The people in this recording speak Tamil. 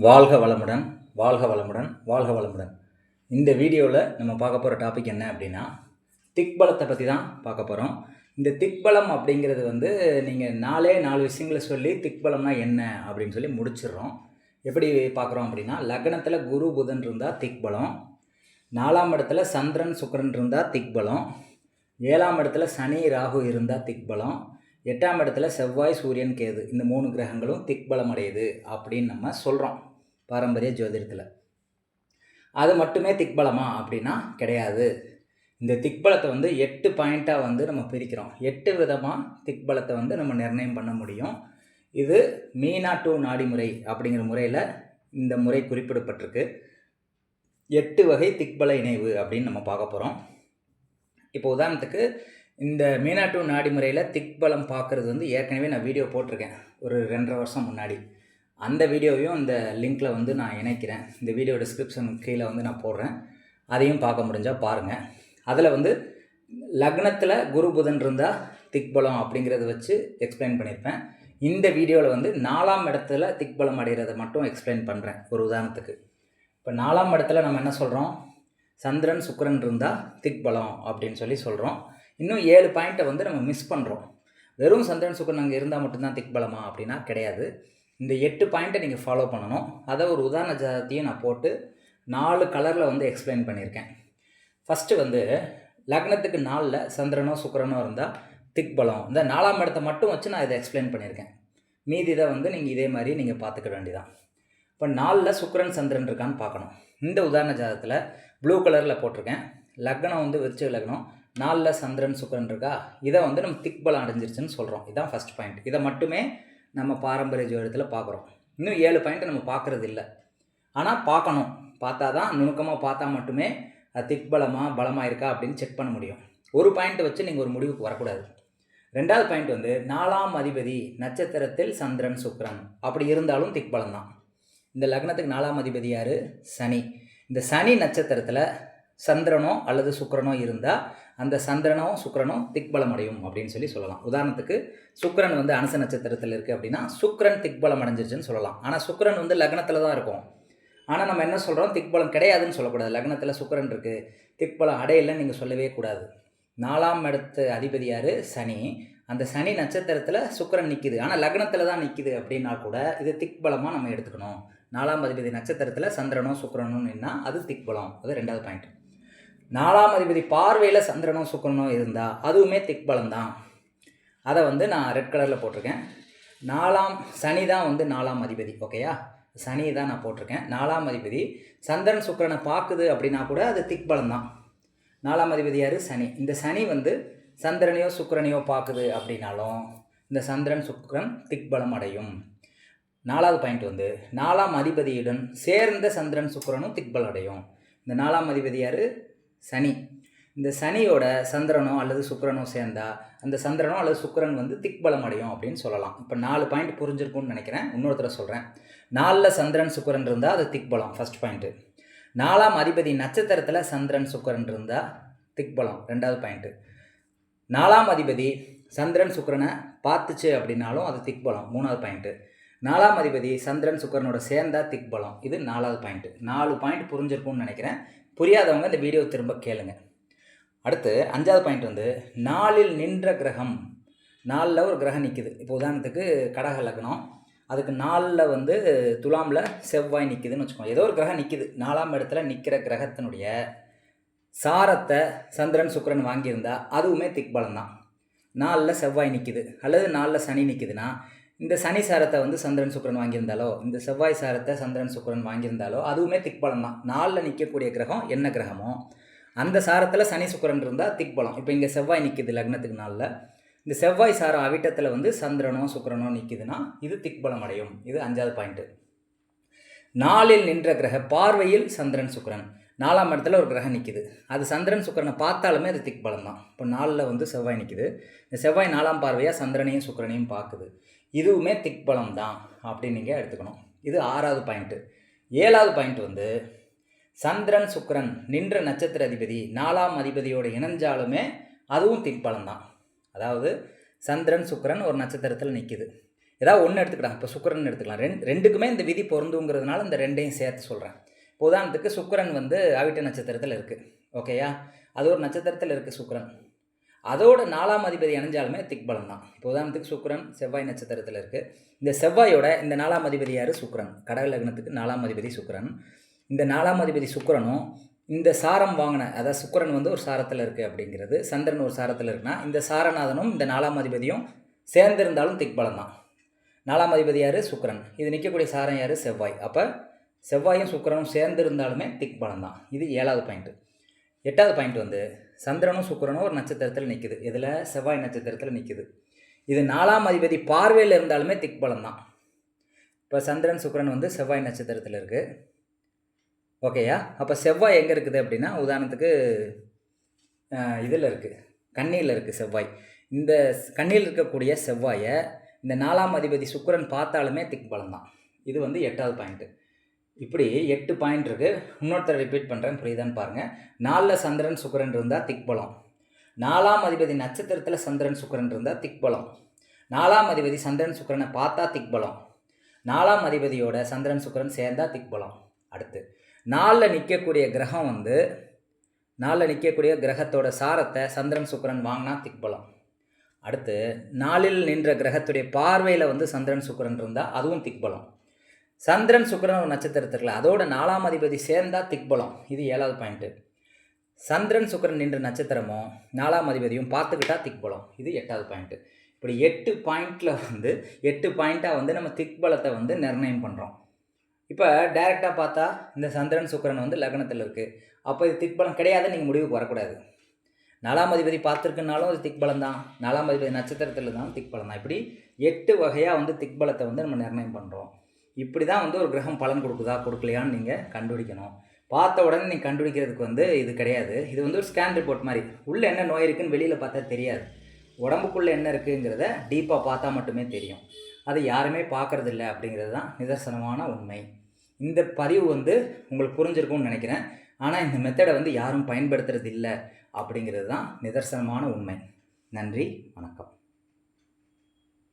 வாழ்க வளமுடன், வாழ்க வளமுடன், வாழ்க வளமுடன். இந்த வீடியோவில் நம்ம பார்க்க போகிற டாபிக் என்ன அப்படின்னா, திக்பலத்தை பற்றி தான் பார்க்க போகிறோம். இந்த திக்பலம் அப்படிங்கிறது நீங்கள் 4 விஷயங்களை சொல்லி திக்பலம்னா என்ன அப்படின்னு சொல்லி முடிச்சிடுறோம். எப்படி பார்க்குறோம் அப்படின்னா, லக்னத்தில் குரு புதன் இருந்தால் திக்பலம், 4ஆம் இடத்துல சந்திரன் சுக்கிரன் இருந்தால் திக்பலம், 7ஆம் இடத்துல சனி ராகு இருந்தால் திக்பலம், 8ஆம் இடத்துல செவ்வாய் சூரியன் கேது இந்த 3 கிரகங்களும் திக்பலம் அடையுது அப்படின்னு நம்ம சொல்கிறோம் பாரம்பரிய ஜோதிடத்தில். அது மட்டுமே திக்பலமா அப்படின்னா கிடையாது. இந்த திக்பலத்தை 8 பாயிண்ட்டாக நம்ம பிரிக்கிறோம். 8 விதமாக திக்பலத்தை நம்ம நிர்ணயம் பண்ண முடியும். இது மீனா டு நாடி முறை அப்படிங்கிற முறையில் இந்த முறை குறிப்பிடப்பட்டிருக்கு. 8 வகை திக்பல இணைவு அப்படின்னு நம்ம பார்க்க போகிறோம். இப்போ உதாரணத்துக்கு இந்த மீனா டு நாடி முறையில் திக்பலம் பார்க்குறது ஏற்கனவே நான் வீடியோ போட்டிருக்கேன் ஒரு 2.5 வருஷம் முன்னாடி. அந்த வீடியோவையும் இந்த லிங்க்கில் நான் இணைக்கிறேன். இந்த வீடியோ டிஸ்கிரிப்ஷன் கீழே நான் போடுறேன். அதையும் பார்க்க முடிஞ்சால் பாருங்கள். அதில் லக்னத்தில் குரு புதன் இருந்தால் திக்பலம் அப்படிங்கிறத வச்சு எக்ஸ்பிளைன் பண்ணியிருப்பேன். இந்த வீடியோவில் 4ஆம் இடத்துல திக்பலம் அடைகிறத மட்டும் எக்ஸ்பிளைன் பண்ணுறேன் ஒரு உதாரணத்துக்கு. இப்போ 4ஆம் இடத்துல நம்ம என்ன சொல்கிறோம், சந்திரன் சுக்கிரன் இருந்தால் திக்பலம் அப்படின்னு சொல்லி சொல்கிறோம். இன்னும் 7 பாயிண்ட்டை நம்ம மிஸ் பண்ணுறோம். வெறும் சந்திரன் சுக்கிரன் அங்கே இருந்தால் மட்டும்தான் திக்பலமா அப்படின்னா கிடையாது. இந்த 8 பாயிண்ட்டை நீங்கள் ஃபாலோ பண்ணணும். அதை ஒரு உதாரண ஜாதத்தையும் நான் போட்டு 4 கலரில் எக்ஸ்பிளைன் பண்ணியிருக்கேன். ஃபஸ்ட்டு லக்னத்துக்கு 4ல் சந்திரனோ சுக்கிரனோ இருந்தால் திக்பலம். இந்த 4ஆம் இடத்தை மட்டும் வச்சு நான் இதை எக்ஸ்பிளைன் பண்ணியிருக்கேன். மீதி இதை நீங்கள் இதே மாதிரி நீங்கள் பார்த்துக்க வேண்டியதான். இப்போ 4ல் சுக்கிரன் சந்திரன் இருக்கான்னு பார்க்கணும். இந்த உதாரண ஜாதத்தில் ப்ளூ கலரில் போட்டிருக்கேன். லக்னம் விருச்சிக லக்னம், 4ல் சந்திரன் சுக்கிரன் இருக்கா, இதை நம்ம திக்பலம் அடைஞ்சிருச்சுன்னு சொல்கிறோம். இதுதான் ஃபஸ்ட் பாயிண்ட். இதை மட்டுமே நம்ம பாரம்பரிய ஜோதிடத்தில் பார்க்குறோம். இன்னும் 7 பாயிண்ட்டை நம்ம பார்க்குறது இல்லை. ஆனால் பார்க்கணும். பார்த்தா தான் நுணுக்கமாக பார்த்தா மட்டுமே அது திக்பலமாக பலமாக இருக்கா அப்படின்னு செக் பண்ண முடியும். ஒரு பாயிண்ட்டை வச்சு நீங்கள் ஒரு முடிவுக்கு வரக்கூடாது. 2வது பாயிண்ட் 4ஆம் அதிபதி நட்சத்திரத்தில் சந்திரன் சுக்கிரன் அப்படி இருந்தாலும் திக்பலம் தான். இந்த லக்னத்துக்கு 4ஆம் அதிபதி யார்? சனி. இந்த சனி நட்சத்திரத்தில் சந்திரனோ அல்லது சுக்கிரனோ இருந்தால் அந்த சந்திரனோ சுக்கிரனோ திக்பலம் அடையும் அப்படின்னு சொல்லலாம். உதாரணத்துக்கு சுக்கிரன் அனுச நட்சத்திரத்தில் இருக்குது அப்படின்னா சுக்கிரன் திக்பலம் அடைஞ்சிருச்சுன்னு சொல்லலாம். ஆனால் சுக்கிரன் லக்னத்தில் தான் இருக்கும். ஆனால் நம்ம என்ன சொல்கிறோம், திக்பலம் கிடையாதுன்னு சொல்லக்கூடாது. லக்னத்தில் சுக்கிரன் இருக்குது, திக்பலம் அடையலைன்னு நீங்கள் சொல்லவே கூடாது. 4ஆம் இடத்து அதிபதி யார்? சனி. அந்த சனி நட்சத்திரத்தில் சுக்கிரன் நிற்கிது, ஆனால் லக்னத்தில் தான் நிற்கிது அப்படின்னா கூட இது திக்பலமாக நம்ம எடுத்துக்கணும். 4ஆம் அதிபதி நட்சத்திரத்தில் சந்திரனோ சுக்கிரனோ நின்னா அது திக்பலம். அது 2வது பாயிண்ட். 4ஆம் அதிபதி பார்வையில் சந்திரனோ சுக்கிரனோ இருந்தால் அதுவுமே திக்பலம் தான். அதை நான் ரெட் கலரில் போட்டிருக்கேன். சனி தான் 4ஆம் அதிபதி. ஓகேயா, சனி தான் நான் போட்டிருக்கேன். 4ஆம் அதிபதி சந்திரன் சுக்கிரனை பார்க்குது அப்படின்னா கூட அது திக்பலம் தான். 4ஆம் அதிபதி யார்? சனி. இந்த சனி சந்திரனையோ சுக்கிரனையோ பார்க்குது அப்படின்னாலும் இந்த சந்திரன் சுக்கிரன் திக்பலம் அடையும். 4வது பாயிண்ட் 4ஆம் அதிபதியுடன் சேர்ந்த சந்திரன் சுக்கிரனும் திக்பலம் அடையும். இந்த 4ஆம் அதிபதி யார்? சனி. இந்த சனியோட சந்திரனோ அல்லது சுக்கிரனோ சேர்ந்தால் அந்த சந்திரனோ அல்லது சுக்கிரன் திக்பலம் அடையும் அப்படின்னு சொல்லலாம். இப்போ 4 பாயிண்ட் புரிஞ்சிருக்கும்னு நினைக்கிறேன். இன்னொருத்தர சொல்கிறேன். 4ல் சந்திரன் சுக்கிரன் இருந்தால் அது திக்பலம், ஃபஸ்ட் பாயிண்ட்டு. 4ஆம் அதிபதி நட்சத்திரத்தில் சந்திரன் சுக்கிரன் இருந்தால் திக்பலம், 2வது பாயிண்ட்டு. 4ஆம் அதிபதி சந்திரன் சுக்கிரனை பார்த்துச்சு அப்படின்னாலும் அது திக்பலம், 3வது பாயிண்ட்டு. 4ஆம் அதிபதி சந்திரன் சுக்கிரனோட சேர்ந்தால் திக்பலம், இது 4வது பாயிண்ட்டு. 4 பாயிண்ட் புரிஞ்சிருக்கும்னு நினைக்கிறேன். புரியாதவங்க இந்த வீடியோ திரும்ப கேளுங்க. அடுத்து 5வது பாயிண்ட் 4ல் நின்ற கிரகம். 4ல் ஒரு கிரகம் நிற்கிது. இப்போ உதாரணத்துக்கு கடக லக்னம், அதுக்கு 4ல் துலாமில் செவ்வாய் நிற்கிதுன்னு வச்சுக்கோங்க. ஏதோ ஒரு கிரகம் நிற்கிது. 4ஆம் இடத்துல நிற்கிற கிரகத்தினுடைய சாரத்தை சந்திரன் சுக்கிரன் வாங்கியிருந்தா அதுவுமே திக்பலம் தான். 4ல் செவ்வாய் நிற்கிது அல்லது 4ல் சனி நிற்கிதுன்னா இந்த சனி சாரத்தை சந்திரன் சுக்கிரன் வாங்கியிருந்தாலோ இந்த செவ்வாய் சாரத்தை சந்திரன் சுக்கிரன் வாங்கியிருந்தாலோ அதுவுமே திக்பலம் தான். 4ல் நிற்கக்கூடிய கிரகம் என்ன கிரகமோ அந்த சாரத்தில் சனி சுக்கிரன் இருந்தால் திக்பலம். இப்போ இங்கே செவ்வாய் நிற்கிது லக்னத்துக்கு 4ல். இந்த செவ்வாய் சாரம் அவிட்டத்தில் சந்திரனோ சுக்கிரனோ நிற்கிதுன்னா இது திக்பலம் அடையும். இது 5வது பாயிண்ட்டு. 4ல் நின்ற கிரக பார்வையில் சந்திரன் சுக்கிரன். 4ஆம் இடத்துல ஒரு கிரகம் நிற்கிது, அது சந்திரன் சுக்கிரனை பார்த்தாலுமே அது திக்பலம் தான். இப்போ 4ல் செவ்வாய் நிற்கிது, இந்த செவ்வாய் 4ஆம் பார்வையாக சந்திரனையும் சுக்கிரனையும் பார்க்குது, இதுவுமே திக்பலம் தான் அப்படின்னு நீங்கள் எடுத்துக்கணும். இது 6வது பாயிண்ட்டு. 7வது பாயிண்ட் சந்திரன் சுக்கிரன் நின்ற நட்சத்திர அதிபதி 4ஆம் அதிபதியோடு இணைஞ்சாலுமே அதுவும் திக்பலம் தான். அதாவது சந்திரன் சுக்கிரன் ஒரு நட்சத்திரத்தில் நிற்கிது, ஏதாவது ஒன்று எடுத்துக்கலாம். இப்போ சுக்கிரன் எடுத்துக்கலாம். ரெண்டுக்குமே இந்த விதி பொருந்துங்கிறதுனால இந்த ரெண்டையும் சேர்த்து சொல்கிறேன். இப்போ உதாரணத்துக்கு சுக்கிரன் வந்து அவிட்ட நட்சத்திரத்தில் இருக்குது. ஓகேயா? அது ஒரு நட்சத்திரத்தில் இருக்குது சுக்கிரன். அதோட 4ஆம் அதிபதி இணைஞ்சாலுமே திக்பலம் தான். இப்போ உதாரணத்துக்கு சுக்கிரன் செவ்வாய் நட்சத்திரத்தில் இருக்குது. இந்த செவ்வாயோட இந்த 4ஆம் அதிபதி யார்? சுக்கிரன். கடக லக்னத்துக்கு 4ஆம் அதிபதி சுக்கிரன். இந்த 4ஆம் அதிபதி சுக்கிரனும் இந்த சாரம் வாங்கின, அதாவது சுக்கிரன் வந்து ஒரு சாரத்தில் இருக்குது அப்படிங்கிறது, சந்திரன் ஒரு சாரத்தில் இருக்குன்னா இந்த சாரநாதனும் இந்த 4ஆம் அதிபதியும் சேர்ந்திருந்தாலும் திக்பலம் தான். 4ஆம் அதிபதி யார்? சுக்கிரன். இது நிற்கக்கூடிய சாரம் யார்? செவ்வாய். அப்போ செவ்வாயும் சுக்கிரனும் சேர்ந்திருந்தாலுமே திக்பலம் தான். இது 7வது பாயிண்ட்டு. 8வது பாயிண்ட் வந்து சந்திரனும் சுக்கிரனும் ஒரு நட்சத்திரத்தில் நிற்குது. இதில் செவ்வாய் நட்சத்திரத்தில் நிற்குது. இது 4ஆம் அதிபதி பார்வையில் இருந்தாலுமே திக்பலம் தான். இப்போ சந்திரன் சுக்கிரன் வந்து செவ்வாய் நட்சத்திரத்தில் இருக்குது. ஓகேயா? அப்போ செவ்வாய் எங்கே இருக்குது அப்படின்னா, உதாரணத்துக்கு இதில் இருக்குது, கன்னியில் இருக்குது செவ்வாய். இந்த கன்னியில் இருக்கக்கூடிய செவ்வாயை இந்த 4ஆம் அதிபதி சுக்கிரன் பார்த்தாலுமே திக்பலம் தான். இது வந்து 8வது பாயிண்ட்டு. இப்படி 8 பாயிண்ட் இருக்குது. இன்னொருத்தர் ரிப்பீட் பண்ணுறேன், புரியுதான்னு பாருங்கள். 4ல் சந்திரன் சுக்கிரன் இருந்தால் திக்பலம். 4ஆம் அதிபதி நட்சத்திரத்தில் சந்திரன் சுக்கிரன் இருந்தால் திக்பலம். 4ஆம் அதிபதி சந்திரன் சுக்கிரனை பார்த்தா திக்பலம். 4ஆம் அதிபதியோட சந்திரன் சுக்கிரன் சேர்ந்தால் திக்பலம். அடுத்து 4ல் நிற்கக்கூடிய கிரகம் வந்து 4ல் நிற்கக்கூடிய கிரகத்தோட சாரத்தை சந்திரன் சுக்கிரன் வாங்கினா திக்பலம். அடுத்து 4ல் நின்ற கிரகத்துடைய பார்வையில் வந்து சந்திரன் சுக்கிரன் இருந்தால் அதுவும் திக்பலம். சந்திரன் சுக்கிரன் ஒரு நட்சத்திரத்தில் அதோட 4ஆம் அதிபதி சேர்ந்தால் திக்பலம். இது 7வது பாயிண்ட்டு. சந்திரன் சுக்கிரன் நின்ற நட்சத்திரமும் 4ஆம் அதிபதியும் பார்த்துக்கிட்டா திக்பலம். இது 8வது பாயிண்ட்டு. இப்படி 8 பாயிண்டில் வந்து 8 பாயிண்ட்டாக வந்து நம்ம திக்பலத்தை வந்து நிர்ணயம் பண்ணுறோம். இப்போ டைரெக்டாக பார்த்தா இந்த சந்திரன் சுக்கிரன் வந்து லக்னத்தில் இருக்குது. அப்போ இது திக்பலம் கிடையாதுன்னு நீங்கள் முடிவுக்கு வரக்கூடாது. 4ஆம் அதிபதி பார்த்துருக்குனாலும் அது திக்பலம் தான். 4ஆம் அதிபதி நட்சத்திரத்தில் இருந்தாலும் திக்பலம் தான். இப்படி 8 வகையாக வந்து திக்பலத்தை வந்து நம்ம நிர்ணயம் பண்ணுறோம். இப்படி தான் வந்து ஒரு கிரகம் பலன் கொடுக்குதா கொடுக்கலையான்னு நீங்கள் கண்டுபிடிக்கணும். பார்த்த உடனே நீங்கள் கண்டுபிடிக்கிறதுக்கு வந்து இது கிடையாது. இது வந்து ஒரு ஸ்கேன் ரிப்போர்ட் மாதிரி. உள்ளே என்ன நோய் இருக்குதுன்னு வெளியில் பார்த்தா தெரியாது. உடம்புக்குள்ளே என்ன இருக்குங்கிறத டீப்பாக பார்த்தா மட்டுமே தெரியும். அதை யாருமே பார்க்குறதில்ல அப்படிங்கிறது தான் நிதர்சனமான உண்மை. இந்த பதிவு வந்து உங்களுக்கு புரிஞ்சிருக்கும்னு நினைக்கிறேன். ஆனால் இந்த மெத்தடை வந்து யாரும் பயன்படுத்துறது இல்லை அப்படிங்கிறது தான் நிதர்சனமான உண்மை. நன்றி, வணக்கம்.